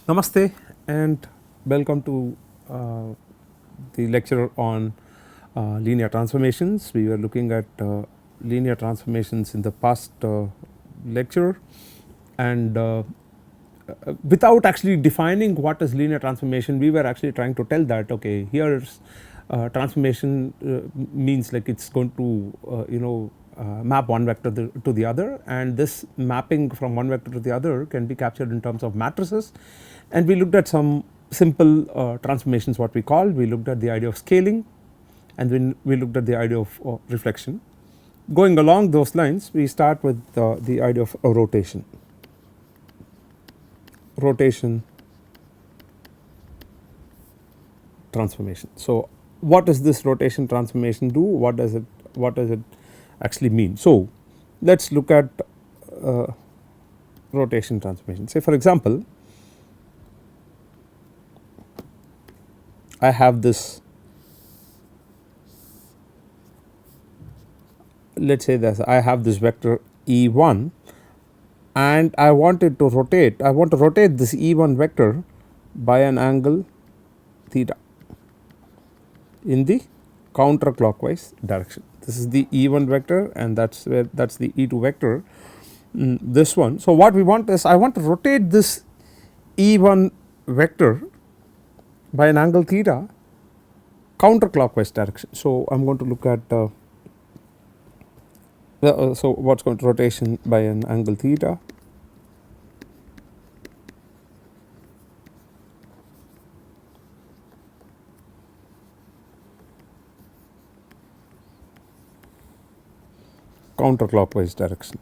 Namaste and welcome to the lecture on linear transformations. We were looking at linear transformations in the past lecture, and without actually defining what is linear transformation, we were actually trying to tell that okay, here's transformation means like it's going to map one vector to the other, and this mapping from one vector to the other can be captured in terms of matrices. And we looked at some simple transformations, what we call. We looked at the idea of scaling, and then we looked at the idea of reflection. Going along those lines, we start with the idea of rotation. Rotation transformation. So what does this rotation transformation do? What does it actually mean? So let's look at rotation transformation. Say for example, I have this, let's say that I have this vector E1 and I want to rotate this E1 vector by an angle theta in the counterclockwise direction. This is the E1 vector and that's the E2 vector, this one. So what we want is I want to rotate this E1 vector by an angle theta counterclockwise direction. So I am going to look at so what's going to rotation by an angle theta. Counterclockwise direction.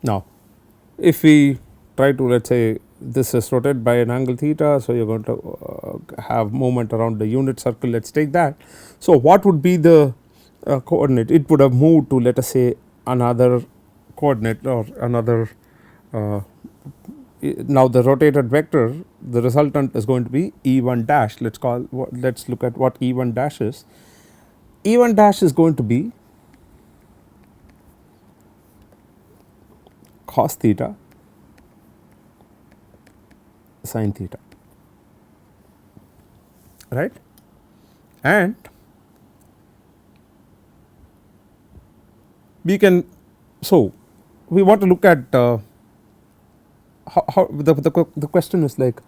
Now if we try to, let's say this is rotated by an angle theta, so you are going to have movement around the unit circle, let us take that. So what would be the coordinate? It would have moved to, let us say, another coordinate or another now the rotated vector, the resultant is going to be E1 dash. Let's look at what E1 dash is. E1 dash is going to be cos theta sin theta, right? And we can, so we want to look at how the question is like,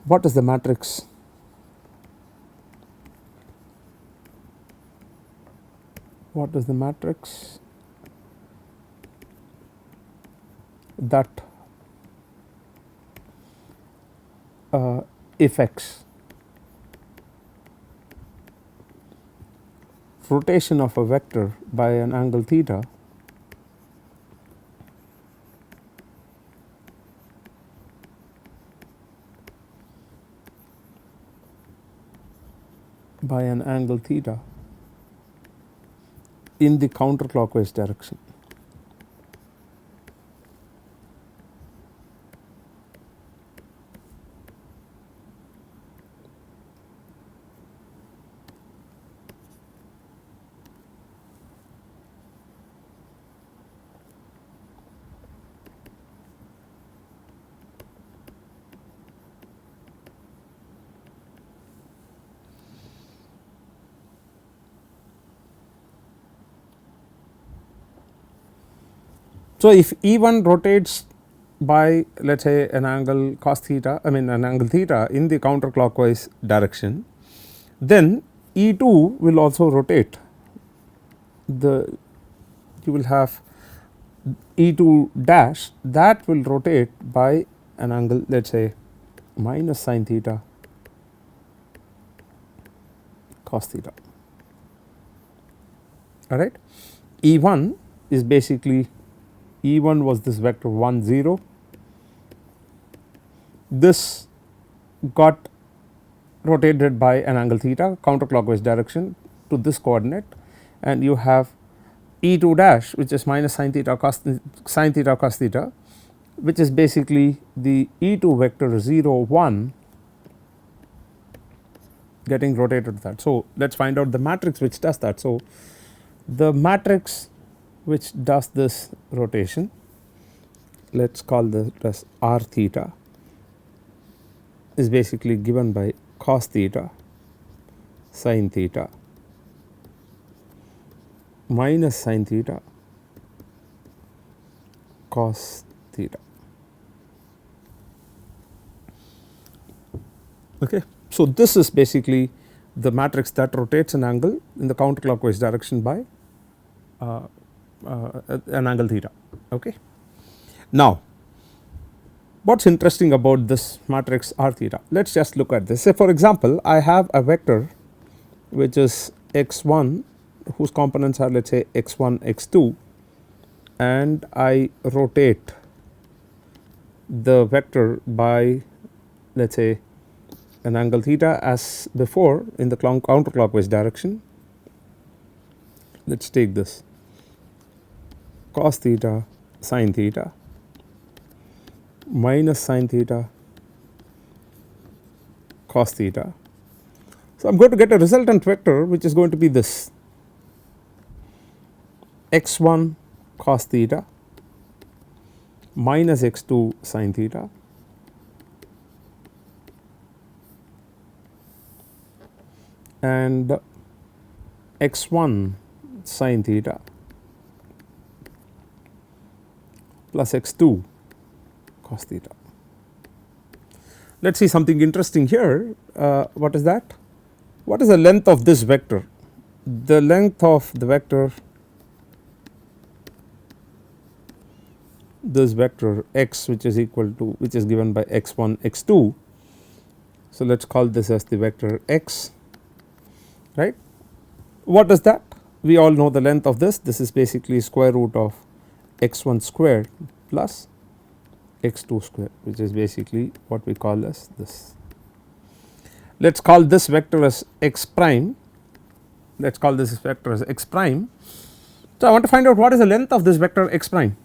what is the matrix that affects rotation of a vector by an angle theta in the counterclockwise direction. So if E1 rotates by, let's say, an angle cos theta, an angle theta in the counterclockwise direction, then E2 will also rotate. You will have E2 dash that will rotate by an angle, let's say, minus sin theta cos theta. All right. E1 is basically, E1 was this vector 1 0, this got rotated by an angle theta counterclockwise direction to this coordinate, and you have E2 dash which is minus sin theta cos theta, which is basically the E2 vector 0 1 getting rotated to that. So, let us find out the matrix which does that. So, the matrix which does this rotation, let us call this as r theta, is basically given by cos theta sin theta minus sin theta cos theta. Okay. So, this is basically the matrix that rotates an angle in the counterclockwise direction by an angle theta. Okay. Now, what is interesting about this matrix r theta? Let us just look at this. Say for example, I have a vector which is x1 whose components are, let us say, x1 x2, and I rotate the vector by, let us say, an angle theta as before in the counterclockwise direction. Let us take this cos theta sin theta minus sin theta cos theta. So, I am going to get a resultant vector which is going to be this x1 cos theta minus x2 sin theta and x1 sin theta plus x2 cos theta. Let us see something interesting here. What is that? What is the length of this vector? The length of the vector, this vector x, which is equal to, which is given by x1 x2. So, let us call this as the vector x, right. What is that? We all know the length of this. This is basically square root of x1 squared plus x2 squared, which is basically what we call as this. Let us call this vector as x prime. Let us call this vector as x prime. So, I want to find out what is the length of this vector x prime.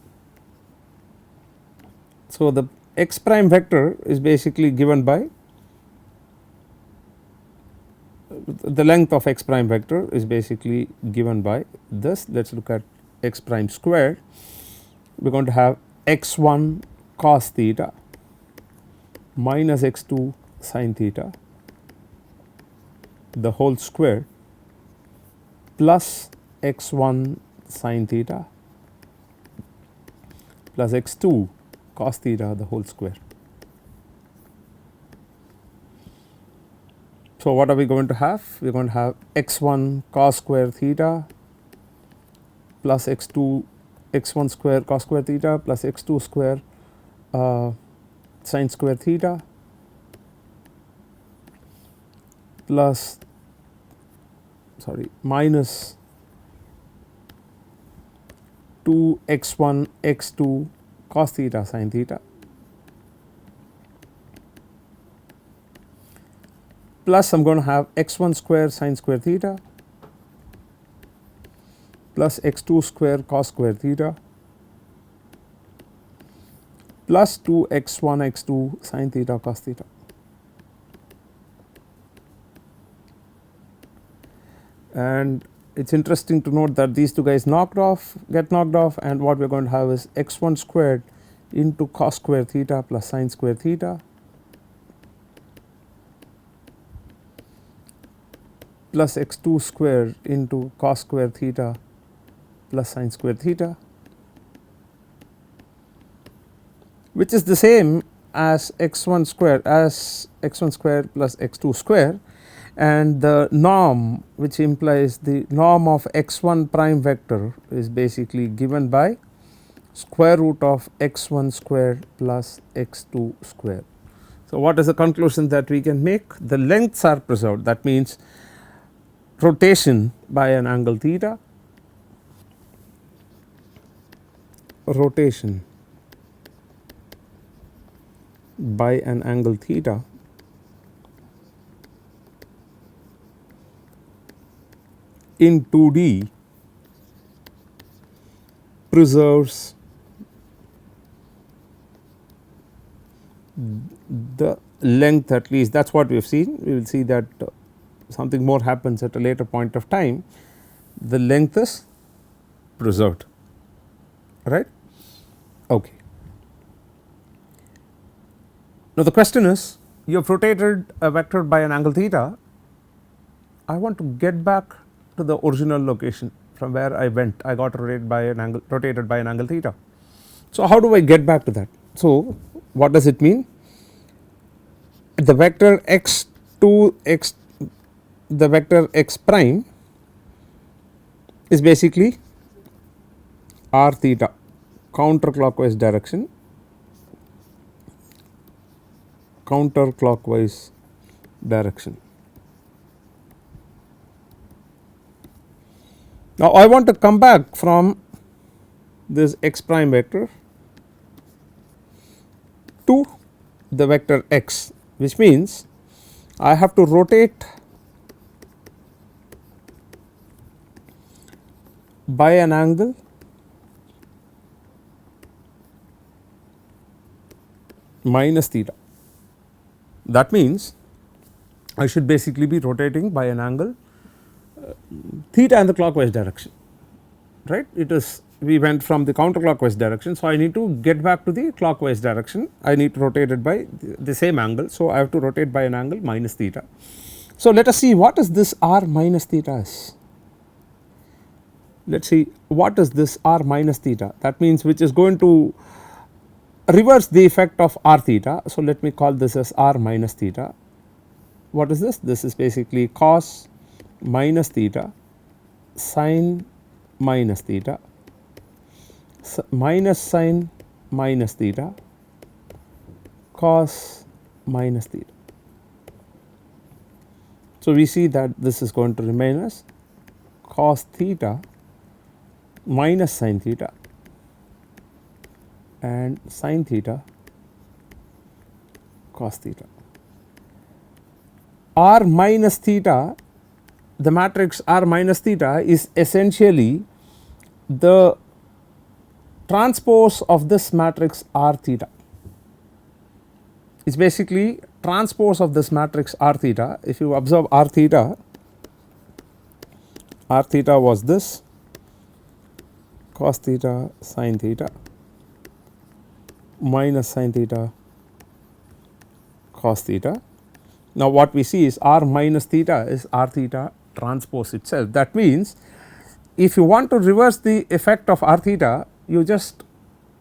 So, the x prime vector is basically given by, the length of x prime vector is basically given by this. Let us look at x prime squared. We are going to have x1 cos theta minus x2 sin theta the whole square plus x1 sin theta plus x2 cos theta the whole square. So, what are we going to have? We are going to have x1 cos square theta plus x1 square cos square theta plus x2 square sin square theta plus minus 2 x1 x2 cos theta sin theta plus I am going to have x1 square sin square theta plus x2 square cos square theta plus 2 x1 x2 sin theta cos theta. And it is interesting to note that these two guys get knocked off, and what we are going to have is x1 squared into cos square theta plus sin square theta plus x2 square into cos square theta plus sin square theta, which is the same as x1 square plus x2 square, and the norm, which implies the norm of x1 prime vector, is basically given by square root of x1 square plus x2 square. So, what is the conclusion that we can make? The lengths are preserved, that means rotation by an angle theta, rotation by an angle theta in 2D preserves the length, at least that is what we have seen. We will see that something more happens at a later point of time, the length is preserved, right. Okay. Now, the question is, you have rotated a vector by an angle theta. I want to get back to the original location from where I went. I got rotated by an angle theta. So, how do I get back to that? So, what does it mean? The vector x 2 x, the vector x prime is basically r theta, counterclockwise direction, Now, I want to come back from this x prime vector to the vector x, which means I have to rotate by an angle minus theta. That means I should basically be rotating by an angle theta in the clockwise direction, right. It is, we went from the counterclockwise direction. So, I need to get back to the clockwise direction. I need to rotate it by the same angle. So, I have to rotate by an angle minus theta. So, let us see what is this r minus theta is. Let us see what is this r minus theta, that means which is going to reverse the effect of r theta. So, let me call this as r minus theta. What is this? This is basically cos minus theta, sin minus theta, minus sin minus theta, cos minus theta. So, we see that this is going to remain as cos theta minus sin theta and sin theta cos theta. R minus theta, the matrix R minus theta is essentially the transpose of this matrix R theta. It is basically transpose of this matrix R theta. If you observe R theta was this, cos theta sin theta minus sin theta cos theta. Now, what we see is r minus theta is r theta transpose itself. That means, if you want to reverse the effect of r theta, you just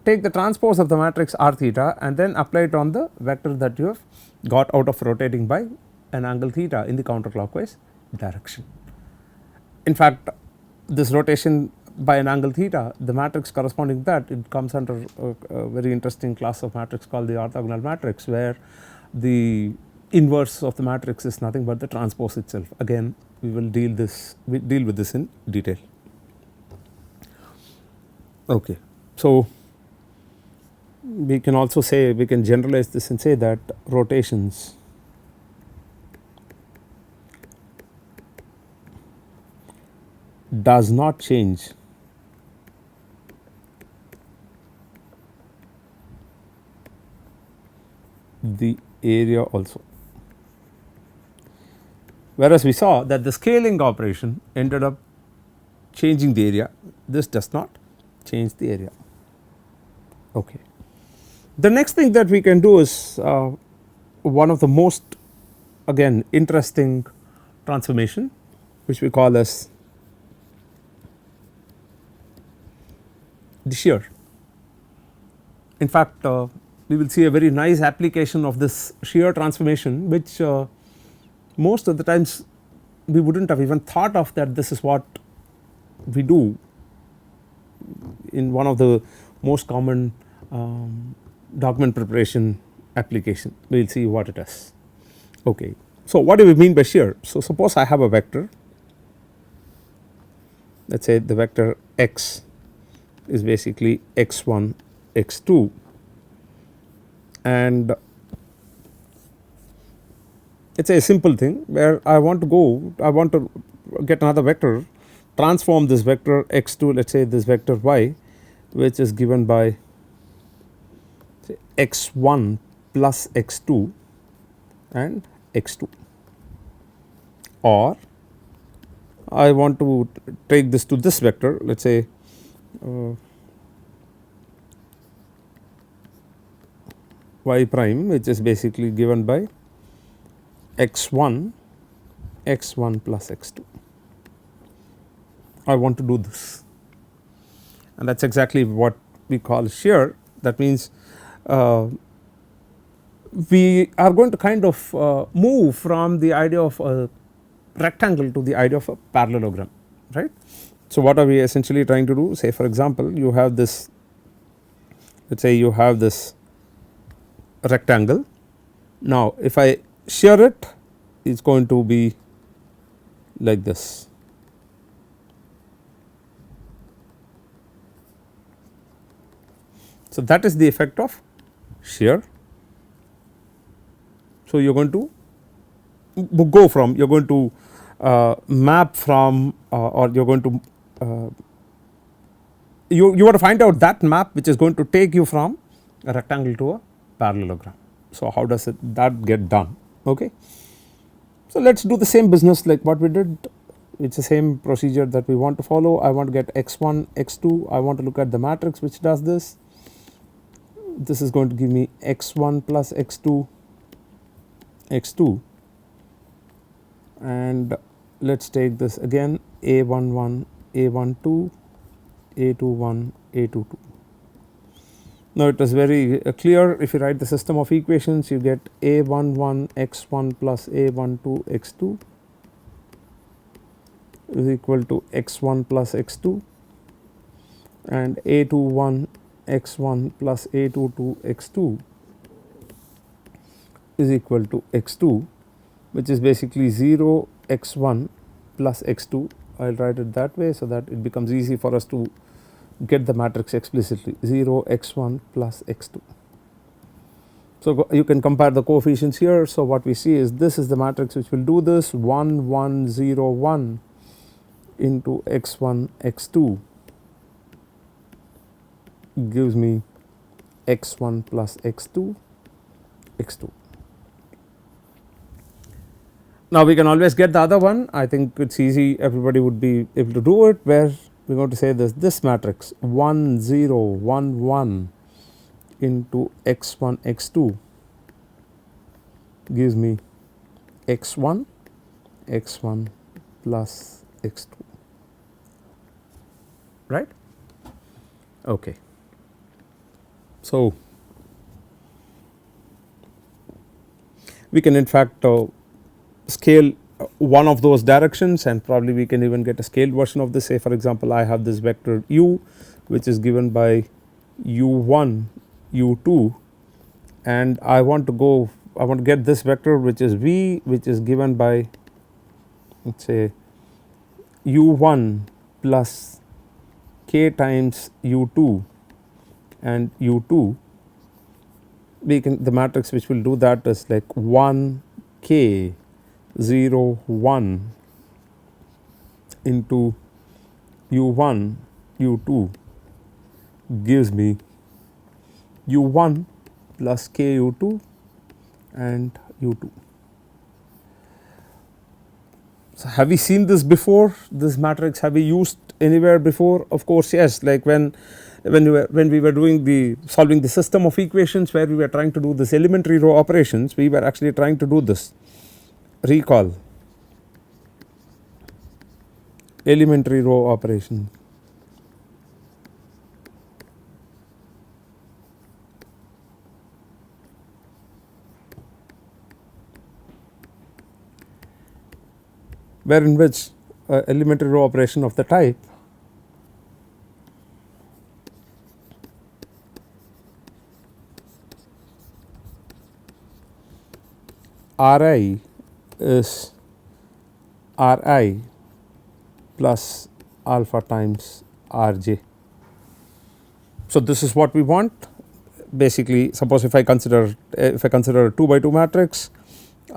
take the transpose of the matrix r theta and then apply it on the vector that you have got out of rotating by an angle theta in the counterclockwise direction. In fact, this rotation by an angle theta, the matrix corresponding to that, it comes under a very interesting class of matrix called the orthogonal matrix, where the inverse of the matrix is nothing but the transpose itself. Again, we will deal with this in detail. Okay. So, we can also say, we can generalize this and say that rotations does not change the area also, whereas we saw that the scaling operation ended up changing the area. This does not change the area. Okay. The next thing that we can do is one of the most, again, interesting transformation, which we call as the shear. In fact, we will see a very nice application of this shear transformation, which most of the times we would not have even thought of, that this is what we do in one of the most common document preparation application. We will see what it is. Okay. So, what do we mean by shear? So, suppose I have a vector, let us say the vector x is basically x1 x2, and it is a simple thing where I want to get another vector, transform this vector x2, let us say this vector y, which is given by say x1 plus x2 and x2. or I want to take this to this vector, let us say y prime, which is basically given by x1 plus x2. I want to do this, and that is exactly what we call shear. That means we are going to kind of move from the idea of a rectangle to the idea of a parallelogram, right. So, what are we essentially trying to do? Say for example, you have this, let us say you have this rectangle. Now, if I shear it, it is going to be like this. So, that is the effect of shear. So, you are going to go from, you are going to map from or you are going to you want to find out that map which is going to take you from a rectangle to a parallelogram. So, how does that get done? Okay. So, let us do the same business like what we did. It is the same procedure that we want to follow. I want to get x1 x2, I want to look at the matrix which does this. This is going to give me x1 plus x2 x2, and let us take this again a11 a12 a21 a22. Now, it is very clear, if you write the system of equations, you get a11 x1 plus a12 x2 is equal to x1 plus x2, and a21 x1 plus a22 x2 is equal to x2, which is basically 0 x1 plus x2. I will write it that way, so that it becomes easy for us to get the matrix explicitly, 0 x1 plus x2. So, you can compare the coefficients here. So, what we see is this is the matrix which will do this 1 1 0 1 into x1 x2 gives me x1 plus x2 x2. Now, we can always get the other one. I think it is easy, everybody would be able to do it, where we are going to say this matrix 1 0 1 1 into x1 x2 gives me x1 plus x2, right. Okay. So, we can in fact scale one of those directions, and probably we can even get a scaled version of this. Say for example, I have this vector u which is given by u1 u2, and I want to get this vector which is v, which is given by, let us say, u1 plus k times u2 and u2. We can, the matrix which will do that is like 1 k 0 1 into u1 u2 gives me u1 plus k u2 and u2. So, have we seen this before? This matrix, have we used anywhere before? Of course, yes. Like when we were doing solving the system of equations, where we were trying to do this elementary row operations, we were actually trying to do this. Recall elementary row operation. Where in which elementary row operation of the type Ri is Ri plus alpha times Rj. So, this is what we want. Basically, suppose if I consider a 2 by 2 matrix,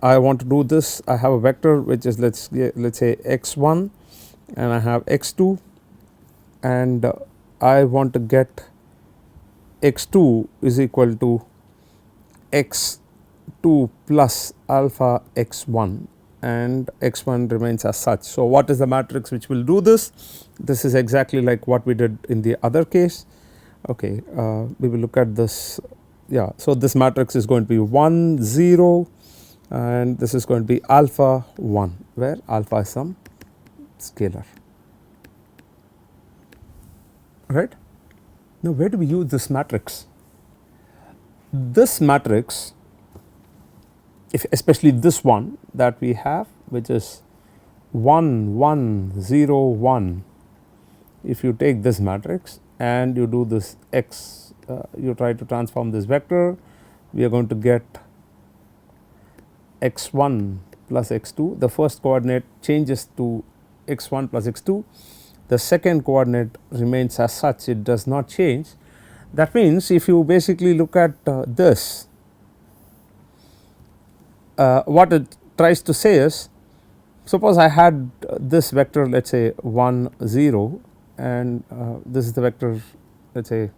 I want to do this. I have a vector which is let's say x1, and I have x2, and I want to get x2 is equal to x2 plus alpha x1, and x 1 remains as such. So, what is the matrix which will do this? This is exactly like what we did in the other case. Okay, we will look at this. Yeah, so this matrix is going to be 1 0 and this is going to be alpha 1, where alpha is some scalar, right. Now, where do we use this matrix? This matrix, if especially this one that we have, which is 1 1 0 1, if you take this matrix and you do this x, you try to transform this vector, we are going to get x 1 plus x 2. The first coordinate changes to x 1 plus x 2, the second coordinate remains as such, it does not change. That means, if you basically look at this, what it tries to say is, suppose I had this vector, let us say 1 0 and this is the vector, let us say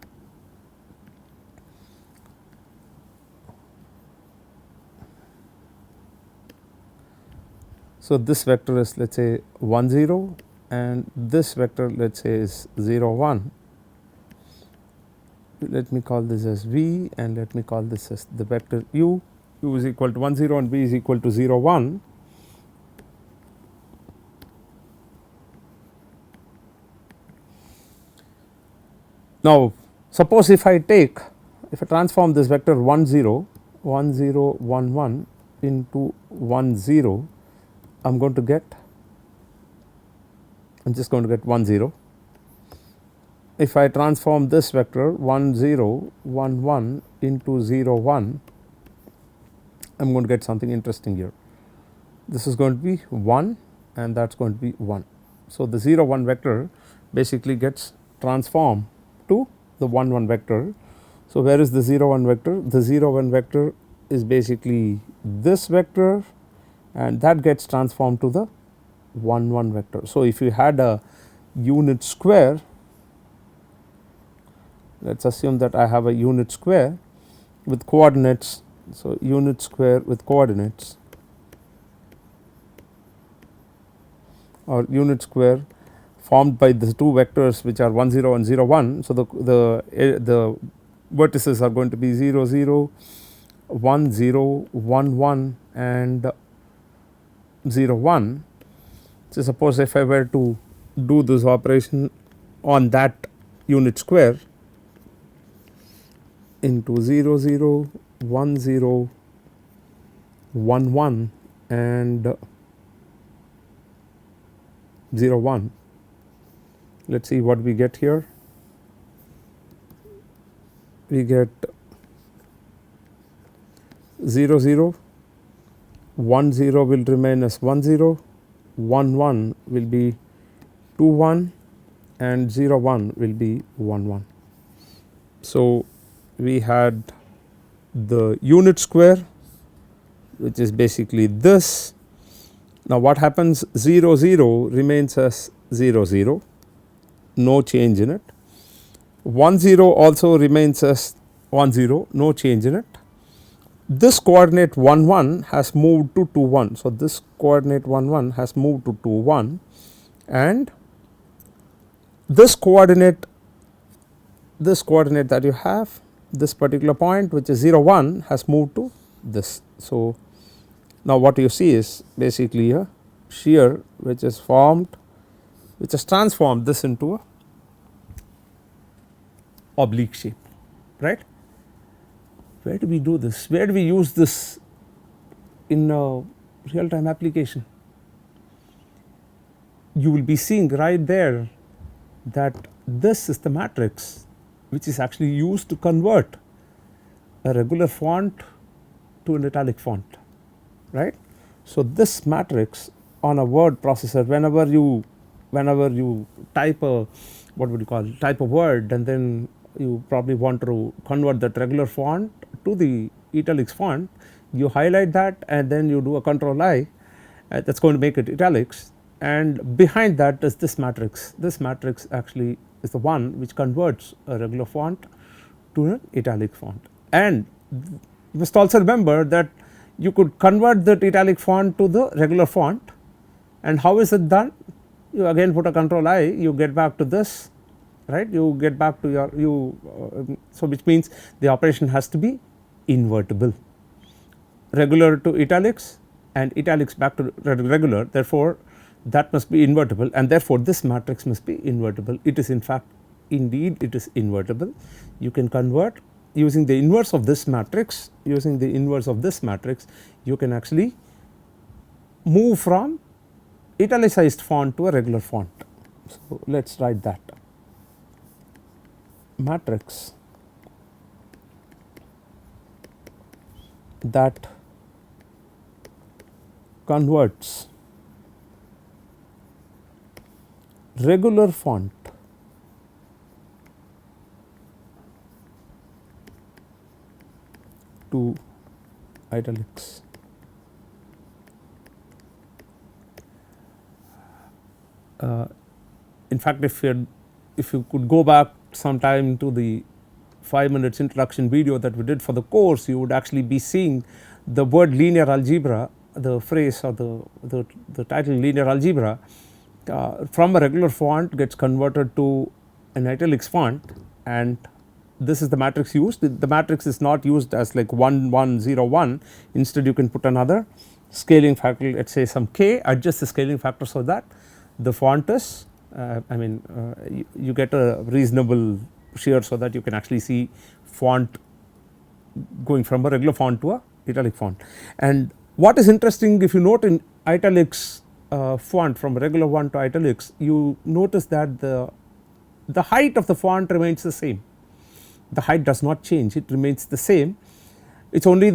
so this vector is, let us say 1 0 and this vector, let us say is 0 1. Let me call this as v and let me call this as the vector u is equal to 1 0 and v is equal to 0 1. Now, suppose if I transform this vector 1 0 1 0 1 1 into 1 0, I am going to get, I am just going to get 1 0. If I transform this vector 1 0 1 1 into 0 1, I am going to get something interesting here. This is going to be 1 and that is going to be 1. So, the 0 1 vector basically gets transformed to the 1 1 vector. So, where is the 0 1 vector? The 0 1 vector is basically this vector and that gets transformed to the 1 1 vector. So, if you had a unit square, let us assume that I have a unit square with coordinates. So, unit square with coordinates or unit square formed by the two vectors which are 1 0 and 0 1. So, the vertices are going to be 0 0 1 0 1 1 and 0 1. So, suppose if I were to do this operation on that unit square into 0 0 1 0 1 1 and 0 1, let us see what we get here. We get 0 0 1 0 will remain as 1 0, 1 1 will be 2 1 and 0 1 will be 1 1. So, we had the unit square which is basically this. Now, what happens? 0 0 remains as 0 0, no change in it. 1 0 also remains as 1 0, no change in it. This coordinate 1 1 has moved to 2 1. So, this coordinate 1 1 has moved to 2 1 and this coordinate that you have, this particular point which is 0 1 has moved to this. So, now what you see is basically a shear which is formed, which has transformed this into a oblique shape, right. Where do we do this? Where do we use this in a real time application? You will be seeing right there that this is the matrix which is actually used to convert a regular font to an italic font, right. So, this matrix on a word processor, whenever you type a, what would you call it, type a word and then you probably want to convert that regular font to the italics font, you highlight that and then you do a control I, that is going to make it italics, and behind that is this matrix. This matrix actually is the one which converts a regular font to an italic font. And you must also remember that you could convert that italic font to the regular font, and how is it done? You again put a control I, you get back to this, right, you get back to your so which means the operation has to be invertible, regular to italics and italics back to regular, therefore that must be invertible, and therefore this matrix must be invertible. It is in fact indeed it is invertible. You can convert using the inverse of this matrix, using the inverse of this matrix you can actually move from italicized font to a regular font. So let us write that matrix that converts regular font to italics. In fact, if you could go back sometime to the 5 minutes introduction video that we did for the course, you would actually be seeing the word linear algebra, the phrase or the title linear algebra from a regular font gets converted to an italics font, and this is the matrix used. The matrix is not used as like 1 1 0 1, instead you can put another scaling factor, let us say some k, adjust the scaling factor so that the font is you get a reasonable shear so that you can actually see font going from a regular font to a italic font. And what is interesting, if you note in italics font from regular one to italics, you notice that the height of the font remains the same. The height does not change, it remains the same. It is only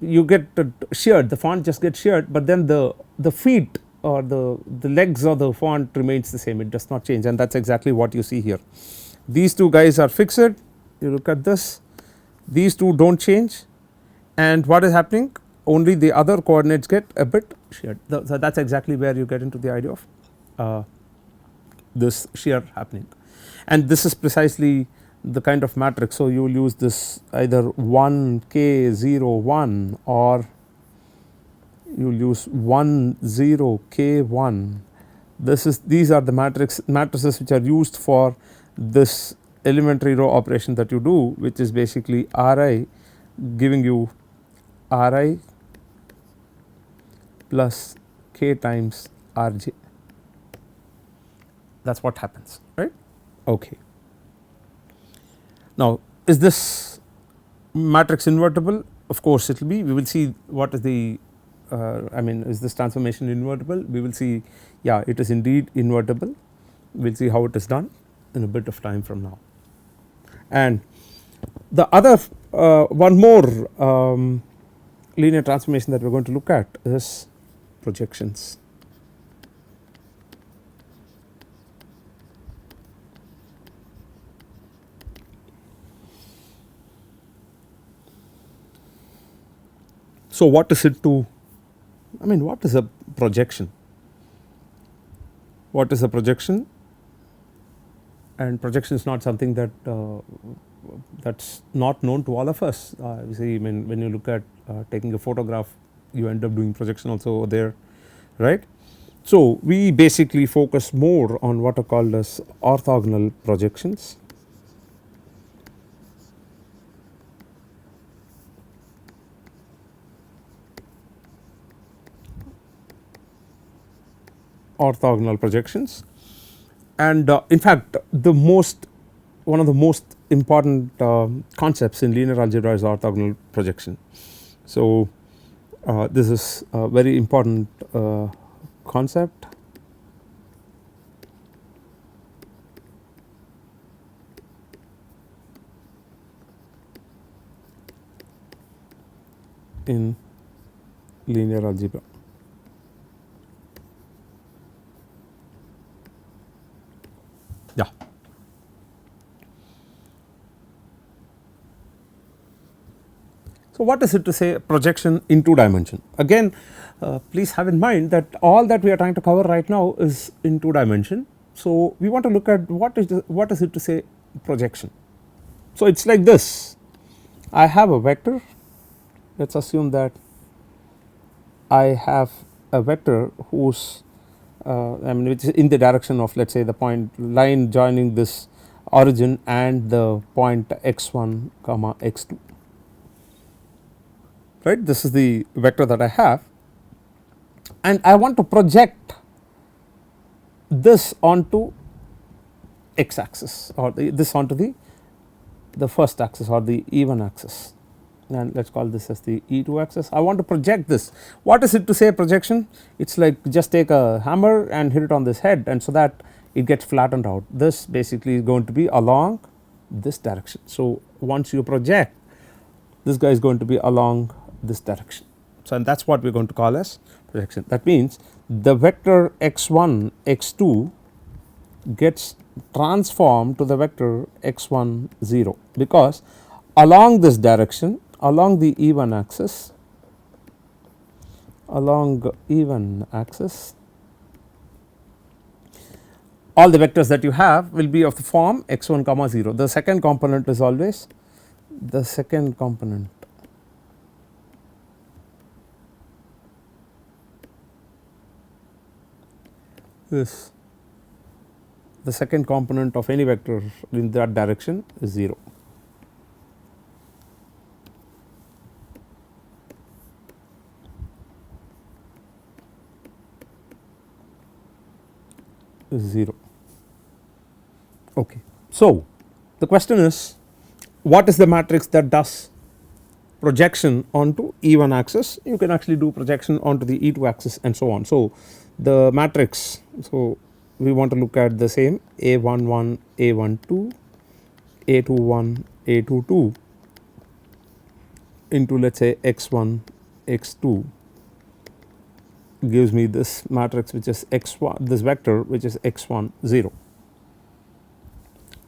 you get sheared, the font just gets sheared, but then the feet or the legs of the font remains the same, it does not change, and that is exactly what you see here. These two guys are fixed, you look at this, these two do not change, and what is happening, only the other coordinates get a bit sheared. So that is exactly where you get into the idea of this shear happening, and this is precisely the kind of matrix. So you will use this either 1 k 0 1 or you will use 1 0 k 1. These are the matrices which are used for this elementary row operation that you do, which is basically Ri giving you Ri plus k times Rj. That is what happens, right? Okay. Now, is this matrix invertible? Of course it will be. We will see what is the is this transformation invertible? We will see, yeah, it is indeed invertible. We will see how it is done in a bit of time from now. And the other one more linear transformation that we are going to look at is projections. So what is it to, what is a projection? What is a projection? And projection is not something that that's not known to all of us. You see, when you look at taking a photograph, you end up doing projection also there, right? So we basically focus more on what are called as orthogonal projections. Orthogonal projections, and in fact one of the most important concepts in linear algebra is orthogonal projection. So this is a very important concept. In linear algebra. Yeah. So what is it to say projection in 2 dimension? Again, please have in mind that all that we are trying to cover right now is in 2 dimension. So we want to look at what is it to say projection. So it is like this. I have a vector, let us assume that I have a vector whose I mean which is in the direction of, let us say, the point line joining this origin and the point x1 comma x2, right. This is the vector that I have, and I want to project this onto x axis, or this onto the first axis or the E1 axis, and let us call this as the E2 axis. I want to project this. What is it to say projection? It is like just take a hammer and hit it on this head, and so that it gets flattened out. This basically is going to be along this direction. So once you project, this guy is going to be along this direction. So and that is what we are going to call as projection. That means the vector x1 x2 gets transformed to the vector x1 0, because along this direction, along the E1 axis, all the vectors that you have will be of the form x1 comma 0. The second component is always the second component is the second component of any vector in that direction is 0. Is 0. Okay. So the question is, what is the matrix that does projection onto E1 axis? You can actually do projection onto the E2 axis and so on. So the matrix, so we want to look at the same A11 A12 A21 A22 into, let us say, x1 x2 gives me this matrix which is x1, this vector which is x1 0.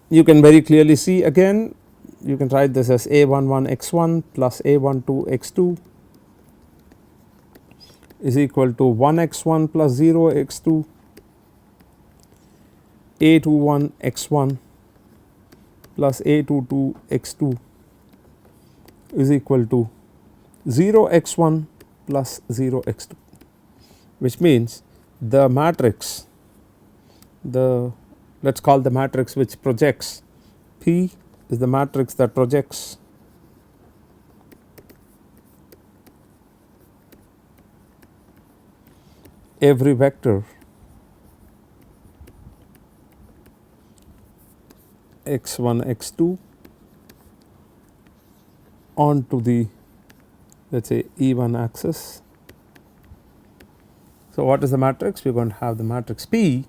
You can very clearly see, again you can write this as A11 x1 plus A12 x2 is equal to 1 x1 plus 0 x2 A21 x1 plus A22 x2 is equal to 0 x1 plus 0 x2, which means the matrix, the let us call the matrix which projects, P is the matrix that projects every vector x1 x2 onto the, let us say, E1 axis. So what is the matrix? We are going to have the matrix P,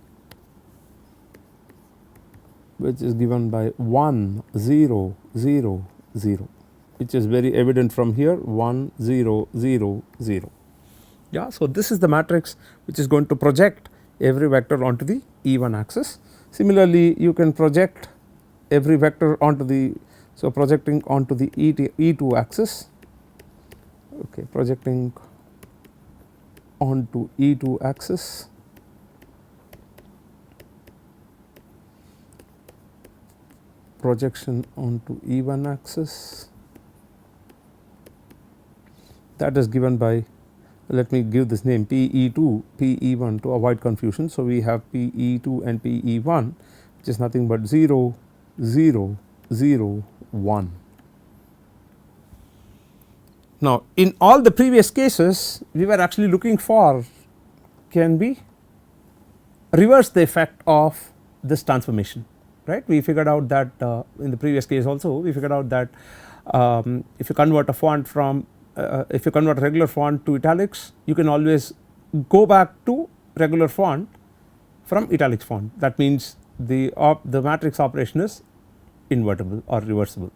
which is given by 1 0 0 0, which is very evident from here, 1 0 0 0. Yeah, so this is the matrix which is going to project every vector onto the E1 axis. Similarly, you can project every vector onto the, so projecting onto the E2 axis, okay, projecting onto E2 axis, projection onto E1 axis, that is given by, let me give this name PE2 PE1 to avoid confusion. So we have PE2 and PE1, which is nothing but 0 0 0 1. Now in all the previous cases we were actually looking for, can we reverse the effect of this transformation, right. We figured out that in the previous case also we figured out that if you convert a font from if you convert regular font to italics, you can always go back to regular font from italics font. That means the matrix operation is invertible or reversible.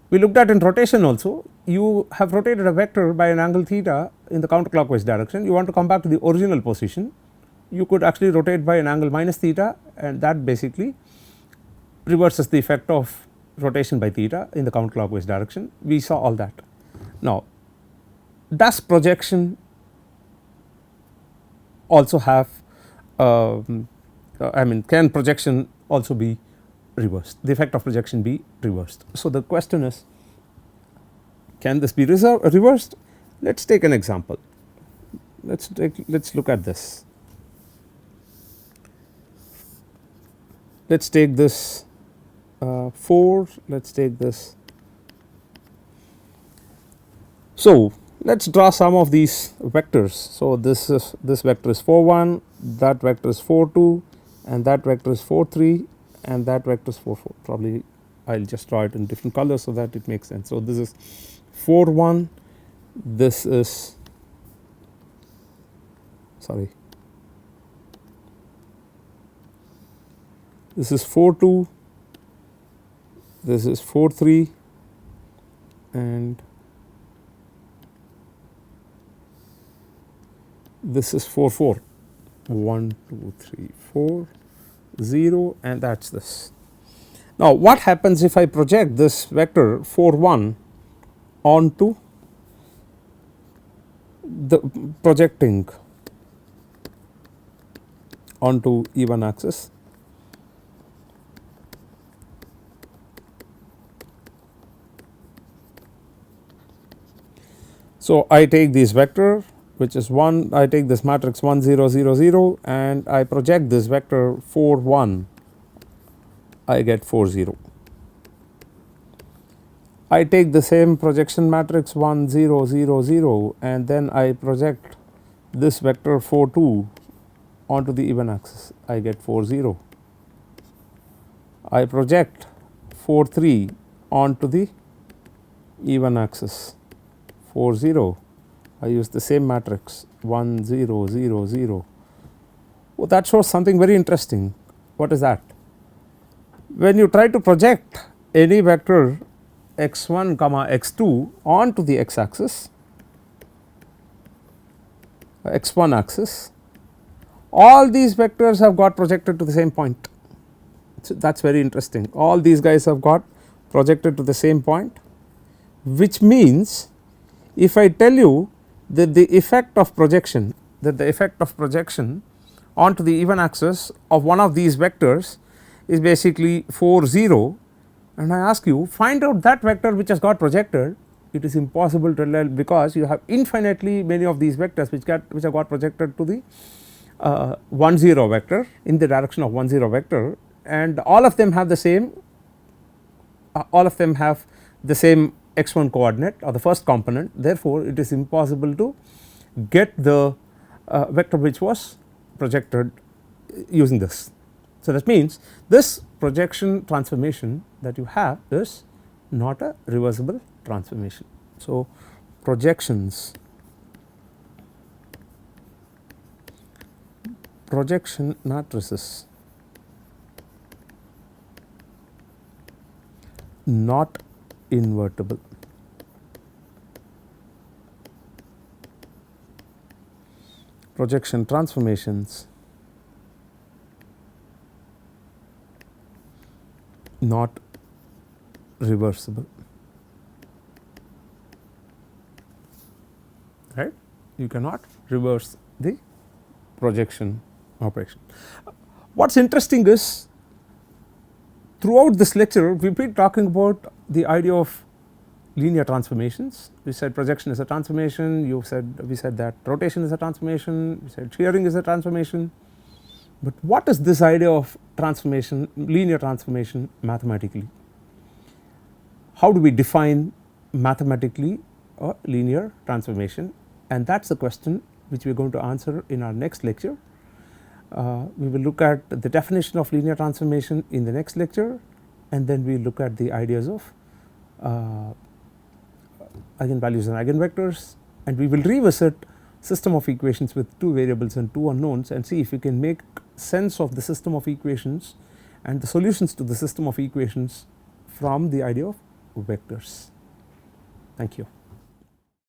We looked at in rotation also, you have rotated a vector by an angle theta in the counterclockwise direction, you want to come back to the original position, you could actually rotate by an angle minus theta, and that basically reverses the effect of rotation by theta in the counterclockwise direction. We saw all that. Now does projection also have I mean, can projection also be reversed, the effect of projection be reversed? So the question is, can this be reversed? Let us take an example. let's look at this. Let's take this 4, let's take this. So let's draw some of these vectors. So this vector is 4 1, that vector is 4 2, and that vector is 4 3, and that vector is 4 4. Probably I'll just draw it in different colors so that it makes sense. So this is 4 1, this is this is 4 2, this is 4 3, and this is 4 4. 1 2 3 4 0, and that's this. Now what happens if I project this vector 4 1 onto the projecting onto E1 axis? So I take this vector which is 1, I take this matrix 1 0 0 0 and I project this vector 4 1, I get 4 0. I take the same projection matrix 1 0 0 0 and then I project this vector 4 2 onto the even axis, I get 4 0. I project 4 3 onto the even axis, 4 0. I use the same matrix 1 0 0 0. Well, that shows something very interesting. What is that? When you try to project any vector x1 comma x2 onto the x axis, x1 axis, all these vectors have got projected to the same point. So that is very interesting. All these guys have got projected to the same point, which means if I tell you that the effect of projection onto the even axis of one of these vectors is basically 4 0, and I ask you find out that vector which has got projected, it is impossible to tell because you have infinitely many of these vectors which have got projected to the 1 0 vector in the direction of 1 0 vector, and all of them have the same x1 coordinate or the first component. Therefore, it is impossible to get the vector which was projected using this. So that means this projection transformation that you have is not a reversible transformation. So projection matrices not invertible. Projection transformations not reversible, right? You cannot reverse the projection operation. What is interesting is throughout this lecture we have been talking about the idea of linear transformations. We said projection is a transformation, we said that rotation is a transformation, we said shearing is a transformation. But what is this idea of transformation, linear transformation mathematically? How do we define mathematically a linear transformation? And that is the question which we are going to answer in our next lecture. We will look at the definition of linear transformation in the next lecture, and then we will look at the ideas of eigenvalues and eigenvectors, and we will revisit system of equations with 2 variables and 2 unknowns and see if we can make sense of the system of equations and the solutions to the system of equations from the idea of vectors. Thank you.